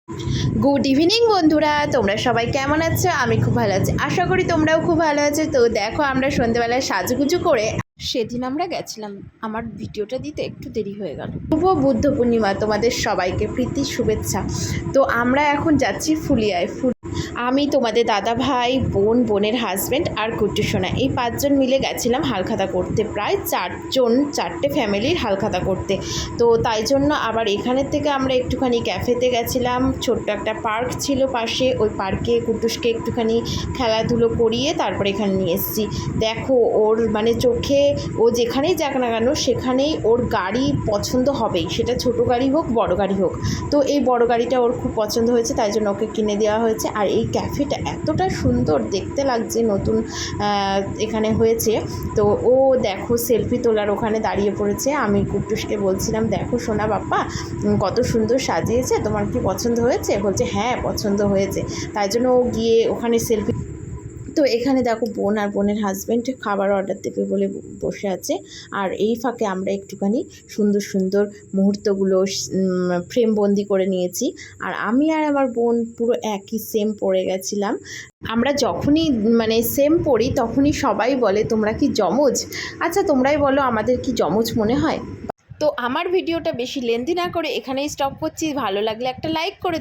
Good evening বন্ধুরা, তোমরা সবাই কেমন আছো? আমি খুব ভালো আছি, আশা করি তোমরাও খুব ভালো আছো। তো দেখো, আমরা সন্ধ্যেবেলায় সাজুগুজু করে সেদিন আমরা গেছিলাম, আমার ভিডিওটা দিতে একটু দেরি হয়ে গেল। শুভ বুদ্ধ পূর্ণিমা, তোমাদের সবাইকে প্রীতি শুভেচ্ছা। তো আমরা এখন যাচ্ছি ফুলিয়ায়। আমি, তোমাদের দাদা ভাই, বোনের হাজব্যান্ড আর কুট্টু সোনা, এই 5 জন মিলে গেছিলাম হালখাতা করতে। প্রায় 4টে ফ্যামিলির হালখাতা করতে। তো তাই জন্য আবার এখানের থেকে আমরা একটুখানি ক্যাফেতে গেছিলাম। ছোট্ট একটা পার্ক ছিল পাশে, ওই পার্কে কুট্টুসকে একটুখানি খেলাধুলো করিয়ে তারপরে এখানে নিয়ে এসেছি। দেখো, ওর মানে চোখে ও যেখানেই যাক না কেন সেখানেই ওর গাড়ি পছন্দ হবেই, সেটা ছোট গাড়ি হোক বড় গাড়ি হোক। তো এই বড় গাড়িটা ওর খুব পছন্দ হয়েছে, তাই জন্য ওকে কিনে দেওয়া হয়েছে। আর এই ক্যাফেটা এতটা সুন্দর দেখতে লাগছে, নতুন এখানে হয়েছে। তো ও দেখো সেলফি তোলার ওখানে দাঁড়িয়ে পড়েছে। আমি কুট্টুসকে বলছিলাম, দেখো সোনা বাপ্পা কত সুন্দর সাজিয়েছে, তোমার কি পছন্দ হয়েছে? বলছে হ্যাঁ পছন্দ হয়েছে। তাই জন্য ও গিয়ে ওখানে সেলফি। তো এখানে দেখো, বোন আর বোনের হাজব্যান্ড খাবার অর্ডার দেবে বলে বসে আছে। আর এই ফাঁকে আমরা একটুখানি সুন্দর সুন্দর মুহূর্তগুলো ফ্রেমবন্দি করে নিয়েছি। আর আমি আর আমার বোন পুরো একই সেম পরে গেছিলাম। আমরা যখনই মানে সেম পড়ি তখনই সবাই বলে, তোমরা কি যমজ? আচ্ছা তোমরাই বলো, আমাদের কি যমজ মনে হয়? তো আমার ভিডিওটা বেশি লেন্দি না করে এখানেই স্টপ করছি। ভালো লাগলে একটা লাইক করে